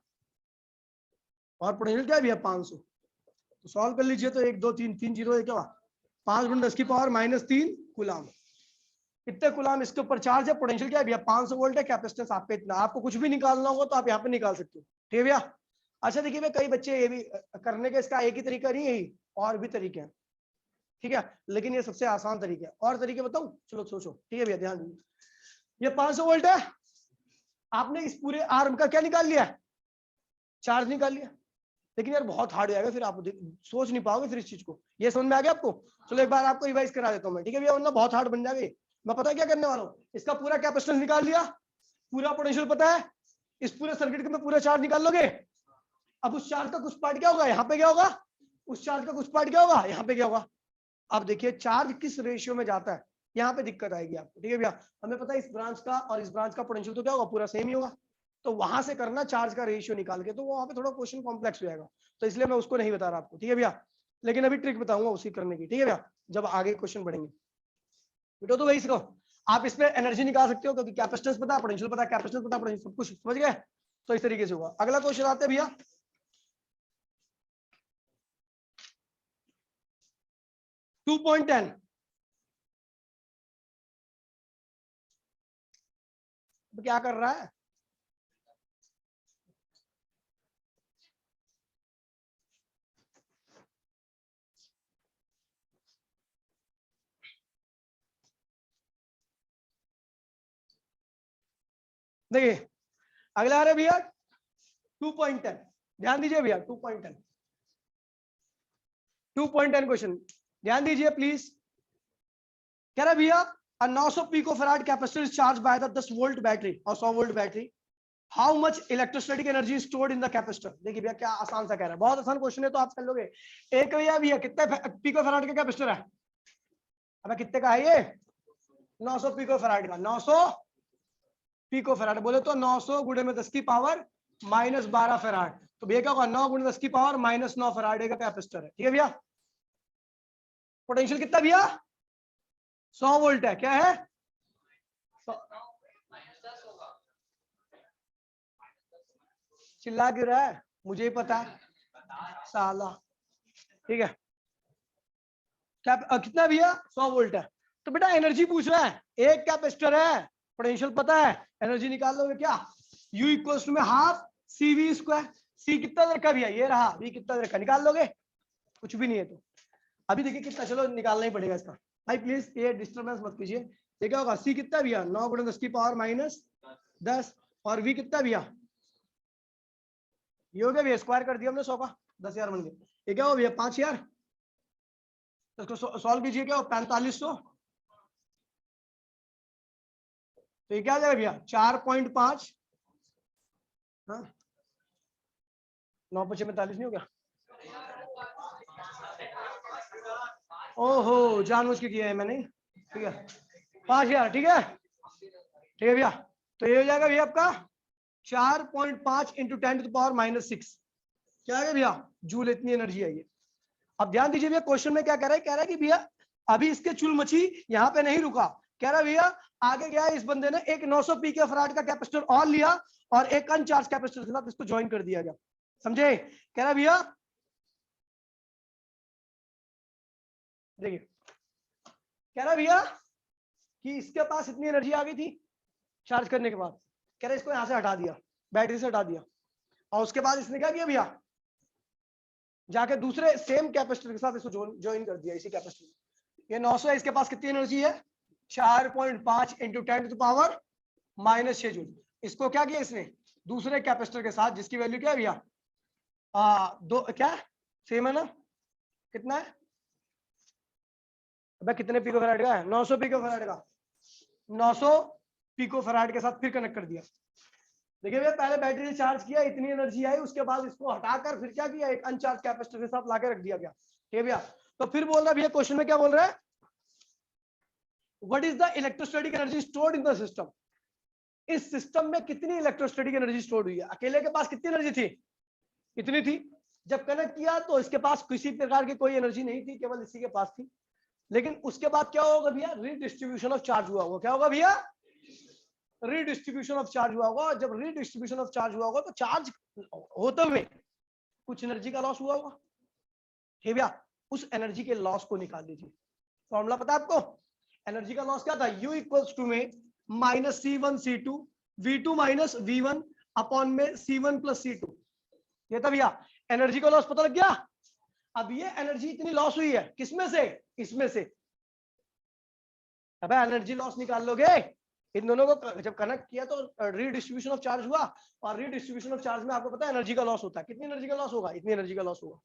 और पोटेंशियल क्या है भैया 500। तो सॉल्व कर लीजिए, तो 1 2 3 3 0 क्या हुआ 5 × 10 की पावर -3 कूलाम। इतने कूलाम इसके ऊपर चार्ज है। पोटेंशियल क्या है भैया 500 वोल्ट है, कैपेसिटेंस आप पे इतना। आपको कुछ भी निकालना होगा तो आप यहाँ पे निकाल सकते हो, ठीक है भैया। अच्छा देखिए भैया, कई बच्चे ये भी करने का इसका एक ही तरीका नहीं है, और भी तरीके हैं, ठीक है, लेकिन ये सबसे आसान तरीका है। और तरीके बताऊं, चलो सोचो, ठीक है भैया ध्यान दीजिए। ये 500 वोल्ट है, आपने इस पूरे आर्म का क्या निकाल लिया, चार्ज निकाल लिया। लेकिन यार बहुत हार्ड हो जाएगा, फिर आप सोच नहीं पाओगे फिर इस चीज को। ये समझ में आ गया आपको, चलो एक बार आपको रिवाइज करा देता हूं मैं, ठीक है भैया, वरना बहुत हार्ड बन जाएगा। मैं पता है क्या करने वाला हूँ, इसका पूरा कैपेसिटेंस निकाल लिया, पूरा पोटेंशियल पता है, इस पूरे सर्किट में पूरा चार्ज निकाल लोगे। अब उस चार्ज का कुछ पार्ट क्या होगा, यहाँ पे क्या होगा, उस चार्ज का कुछ पार्ट क्या होगा, यहाँ पे क्या होगा। अब देखिए चार्ज किस रेशियो में जाता है, यहाँ पे दिक्कत आएगी आपको, ठीक है भैया। हमें पता है इस ब्रांच का और इस ब्रांच का पोटेंशियल तो क्या होगा, पूरा सेम ही होगा। तो वहां से करना चार्ज का रेशियो निकाल के, तो वहां पे थोड़ा क्वेश्चन कॉम्प्लेक्स हो जाएगा, तो इसलिए मैं उसको नहीं बता रहा आपको, ठीक है भैया। लेकिन अभी ट्रिक बताऊंगा उसी करने की, ठीक है भैया, जब आगे क्वेश्चन बढ़ेंगे। बेटो तो वही सीखो, आप इसमें एनर्जी निकाल सकते हो क्योंकि कैपेसिटेंस पता है, पोटेंशियल पता है, कैपेसिटेंस पता है, पोटेंशियल, सब कुछ समझ गए। तो इस तरीके से होगा। अगला क्वेश्चन आते हैं भैया 2.10। क्या कर रहा है, देखिए अगला आ रहा है भैया 2.10। ध्यान दीजिए भैया 2.10 क्वेश्चन ध्यान दीजिए प्लीज। कह रहा भैया 900 pico farad capacitor is charge by the 10 volt battery और 100 volt battery, how much electrostatic energy stored in the capacitor. देखिए भैया क्या आसान सा कह रहा है, बहुत आसान क्वेश्चन है तो आप कर लोगे। एक भैया कितने पिको फैराड का कैपेसिटर है, अब कितने का है ये 900 पिको फैराड का। 900 पिको फैराड बोले तो 900 गुणे में 10 की पावर -12 फैराड, तो भैया क्या होगा 9 गुणे 10 की पावर -9 फैराड का कैपेसिटर है। ठीक है भैया, पोटेंशियल कितना भैया 100 वोल्ट है, क्या है चिल्ला क्यों रहा है, मुझे ही पता है साला। ठीक है क्या कितना भैया 100 वोल्ट है, तो बेटा एनर्जी पूछ रहा है, एक कैपेसिटर है, पोटेंशियल पता है, एनर्जी निकाल लोगे क्या, U इक्वल्स टू में हाफ CV स्क्वायर। सी कितना रखा भैया ये रहा, V कितना रखा निकाल लोगे, कुछ भी नहीं है तो अभी देखिए कितना, चलो निकालना ही पड़ेगा इसका भाई, प्लीज ये डिस्टर्बेंस मत कीजिए। ये क्या होगा सी कितना भैया 9 गुणे 10 की पावर -10 और V कितना भैया, ये हो गया भैया स्क्वायर कर दिया हमने 100 का 10,000 बन गए, ये क्या हो भैया 5,000, तो इसको सॉल्व कीजिए क्या 4500, तो ये क्या आ जाएगा भैया 4.5, हाँ 9 × 5 = 45 नहीं हो गया, ओहो जानबूझ के किया है मैंने, ठीक है 5,000, ठीक है ठीक है भैया, तो ये हो जाएगा भैया आपका 4.5 × 10⁻⁻6, क्या है भैया जूल, इतनी एनर्जी है ये। अब ध्यान दीजिए भैया क्वेश्चन में क्या कह रहा है कि भैया अभी इसके चुल मची यहाँ पे नहीं रुका, कह रहा है भैया आगे गया इस बंदे ने एक 900 पिको फैराड का कैपेसिटर और लिया और एक अनचार्ज कैपेसिटर के साथ इसको ज्वाइन कर दिया गया, समझे। कह रहा भैया देखिए, कह रहा भैया कि इसके पास इतनी एनर्जी आ गई थी चार्ज करने के बाद, कह रहा इसको यहां से हटा दिया, बैटरी से हटा दिया, और उसके बाद इसने क्या किया भैया जाके दूसरे सेम कैपेसिटर के साथ इसको ज्वाइन कर दिया इसी कैपेसिटर। ये 900 है, इसके पास कितनी एनर्जी है 4.5 × 10⁻⁻6 जूल। इसको क्या किया इसने दूसरे कैपेसिटर के साथ जिसकी वैल्यू क्या है भैया दो क्या सेम है ना, कितना है अब कितने पिको फैराड का है 900 पिको फैराड का, 900 पिको फैराड के साथ फिर कनेक्ट कर दिया। देखिए भैया पहले बैटरी से चार्ज किया इतनी एनर्जी आई, उसके बाद इसको हटाकर फिर क्या किया एक अनचार्ज कैपेसिटर के साथ लाके रख दिया गया। ठीक है भैया, तो फिर बोल रहा है भैया क्वेश्चन में क्या बोल रहा है, what is the electrostatic energy stored in the system. इस सिस्टम में कितनी इलेक्ट्रोस्टैटिक एनर्जी स्टोर्ड हुई है, अकेले के पास कितनी एनर्जी थी इतनी थी, जब कनेक्ट किया तो इसके पास किसी प्रकार की कोई एनर्जी नहीं थी, केवल इसी के पास थी। लेकिन उसके बाद क्या होगा भैया रीडिस्ट्रीब्यूशन ऑफ चार्ज हुआ होगा, क्या होगा भैया रीडिस्ट्रीब्यूशन ऑफ चार्ज हुआ होगा, जब रीडिस्ट्रीब्यूशन ऑफ चार्ज हुआ होगा तो चार्ज होते हुए कुछ एनर्जी का लॉस हुआ होगा। ठीक भैया, उस एनर्जी के लॉस को निकाल लीजिए, फॉर्मूला पता है आपको, एनर्जी का लॉस क्या था U इक्वल्स टू में -C1 C2 V2 - V1 upon में C1 + C2, ये था भैया एनर्जी का लॉस पता लग गया। अब ये एनर्जी इतनी लॉस हुई है किसमें से, इसमें से, अब एनर्जी लॉस निकाल लोगे, इन दोनों को जब कनेक्ट किया तो रीडिस्ट्रीब्यूशन ऑफ चार्ज हुआ, और रीडिस्ट्रीब्यूशन ऑफ चार्ज में आपको पता है एनर्जी का लॉस होता है, कितनी एनर्जी का लॉस होगा इतनी एनर्जी का लॉस होगा।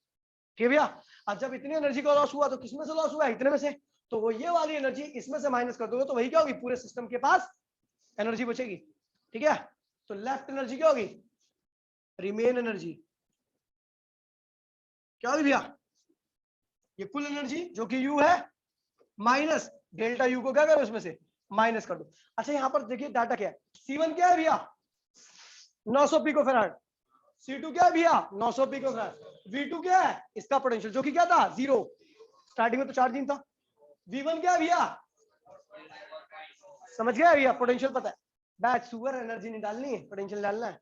ठीक है भैया, अब जब इतनी एनर्जी का लॉस हुआ तो किसमें से लॉस हुआ इतने में से, तो वो ये वाली एनर्जी इसमें से माइनस कर दोगे तो वही क्या होगी पूरे सिस्टम के पास एनर्जी बचेगी। ठीक है, तो लेफ्ट एनर्जी क्या होगी रिमेन एनर्जी, क्या होगी भैया ये कुल एनर्जी जो कि U है माइनस डेल्टा U को क्या करो इसमें से माइनस कर दो। अच्छा यहाँ पर देखिए डाटा क्या है, C1 क्या है भैया 900 पिको फैराड, C2 क्या है भैया 900 पिको फैराड, V2 क्या है इसका पोटेंशियल जो कि क्या था 0, स्टार्टिंग में तो चार्ज नहीं था, V1 क्या है भैया समझ गया भैया पोटेंशियल पता है, बैच सुगर एनर्जी नहीं डालनी है पोटेंशियल डालना है।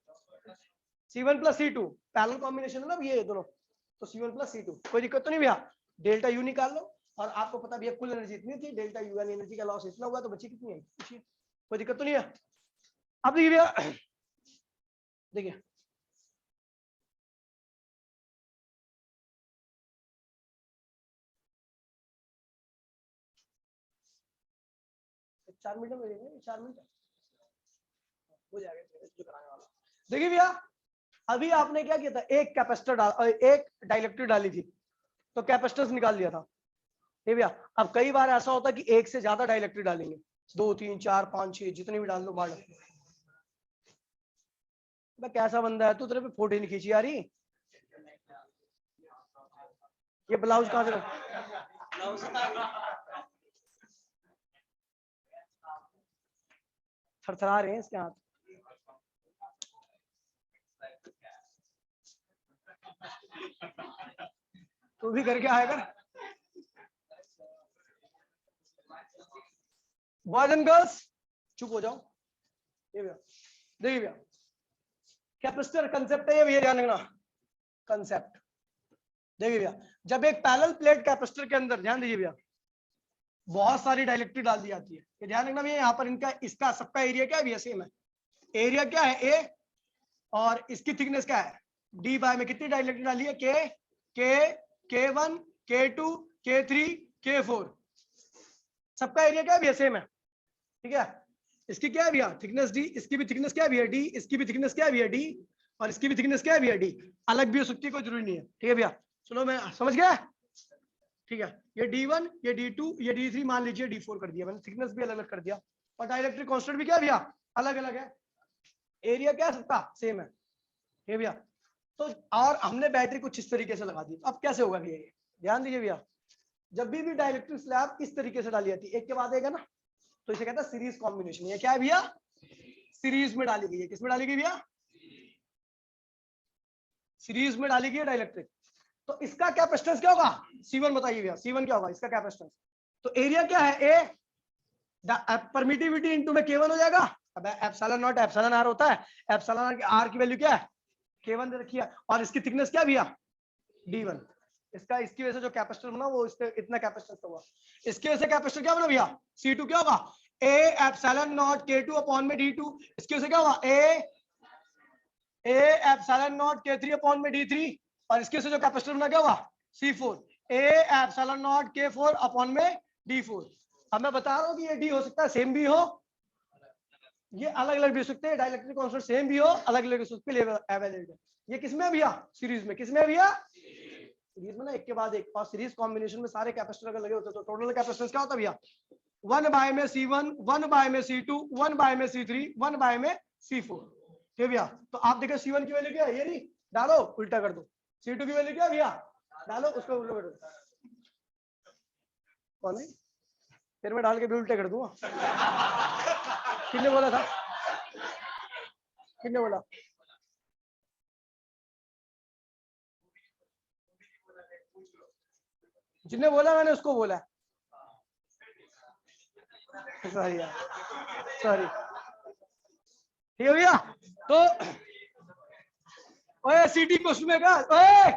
C1 + C2 पैरेलल कॉम्बिनेशन है ना ये दोनों, तो C1 + C2 कोई दिक्कत तो नहीं भैया, डेल्टा U निकाल लो, और आपको पता भैया कुल एनर्जी इतनी थी, डेल्टा U यानी एनर्जी का लॉस इतना हुआ तो बची कितनी है, कोई दिक्कत तो नहीं है। अब देखिए भैया देखिए चार मिनट में 4 मिनट हो जाएगा जो कराने वाला। देखिए भैया अभी आपने क्या किया था, एक कैपेसिटर एक डाइलेक्ट्रिक डाली थी तो कैपेसिटेंस निकाल लिया था, ठीक भैया। अब कई बार ऐसा होता है कि एक से ज्यादा डाइलेक्ट्रिक डालेंगे, 2 3 4 5 6 जितने भी डाल दो बाढ़। कैसा बंदा है तू, तेरे पे फोटो नहीं खींची आ रही। ये ब्लाउज कहां से थरथरा रहे हैं इसके हाथ। तू भी करके आएगा। बॉयज एंड गर्ल्स चुप हो जाओ। ये भैया देखिए भैया, कैपेसिटर कंसेप्ट है ये भैया, ध्यान रखना कंसेप्ट। देखिए भैया, जब एक पैरेलल प्लेट कैपेसिटर के अंदर, ध्यान दीजिए भैया, बहुत सारी डाइलेक्ट्रिक डाल दी जाती है, ये ध्यान रखना भैया। यहाँ पर इनका इसका सबका एरिया क्या है भैया, सेम है। एरिया क्या है ए, और इसकी थिकनेस क्या है डी बाय में। कितनी डाइलेक्ट्रिक डाली है, K1 K2 K3 K4, सबका एरिया क्या है भैया, सेम है, ठीक है। इसकी क्या है भैया, थिकनेस डी, इसकी भी थिकनेस क्या है भैया डी, इसकी भी थिकनेस क्या है भैया डी, और इसकी भी थिकनेस क्या है भैया डी। अलग भी हो सकती है, कोई जरूरी नहीं है, ठीक है भैया। चलो मैं समझ गया, ठीक है। ये D1 ये D2 ये D3 मान लीजिए D4 कर दिया मैंने, थिकनेस भी अलग अलग कर दिया, और डाइलेक्ट्रिक कांस्टेंट भी क्या भैया अलग अलग है। एरिया क्या है सबका सेम है, ठीक है भैया। तो और हमने बैटरी कुछ इस तरीके से लगा दी, अब कैसे होगा भैया, ये ध्यान दीजिए भैया। जब भी डाइलेक्ट्रिक स्लैब इस तरीके से डाली जाती है, एक के बाद एक है ना, तो इसे कहता है सीरीज कॉम्बिनेशन। ये क्या है भैया, सीरीज में डाली गई है। किस में डाली गई भैया, सीरीज में डाली गई है डाइलेक्ट्रिक। तो इसका कैपेसिटेंस क्या होगा, C1 बताइए भैया, C1 क्या होगा इसका कैपेसिटेंस। तो एरिया क्या है A, परमिटिविटी इनटू में K1 हो जाएगा। अब एप्सिलॉन नॉट एप्सिलॉन R होता है, एप्सिलॉन R की वैल्यू क्या है K1 दे रखी है, और इसकी थिकनेस क्या भैया D1। इसका इसकी वजह से जो कैपेसिटर बना वो इससे इतना कैपेसिटेंस होगा। इसकी वजह से कैपेसिटर क्या बना भैया, C2 क्या होगा, A epsilon not K2 upon में D2। इसकी वजह से क्या होगा, A epsilon not K3 upon में D3, और इसके से जो कैपेसिटर बना क्या होगा C4 A epsilon not K4 upon में D4। अब मैं बता रहा हूं कि ये D हो सकता है सेम भी हो, ये अलग अलग भी हो सकते हैं, डाइलेक्ट्रिक कांस्टेंट सेम भी हो, अलग अलग हो सकते हैं। ये किसमें है भैया, सीरीज में। किसमें है भैया, सीरीज में ना, एक के बाद एक। और सीरीज कॉम्बिनेशन में सारे कैपेसिटर अगर लगे होते तो टोटल कैपेसिटेंस क्या होता भैया, 1 बाय में C1 1 बाय में C2 1 बाय में C3 1 बाय में C4, ठीक भैया। तो आप देखो C1 की वैल्यू क्या है, ये नहीं डालो उल्टा कर दो। C2 की वैल्यू क्या है भैया, डालो उसको उल्टा कर दो। कौन है, फिर मैं डाल के भी उल्टे कर दूंगा। किसने बोला था, किसने बोला, जिसने बोला मैंने उसको बोला। सॉरी यार, सॉरी, ठीक है भैया। तो ओए सीटी क्वेश्चन में क्या, ओए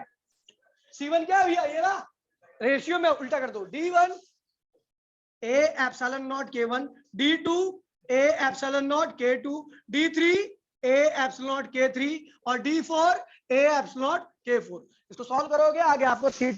C1 क्या है भैया, ये ना रेशियो में उल्टा कर दो। D1 A epsilon not K1, D2 A epsilon not K2, D3 A epsilon not K3, और D4 A epsilon not K4। इसको सॉल्व करोगे आगे आपको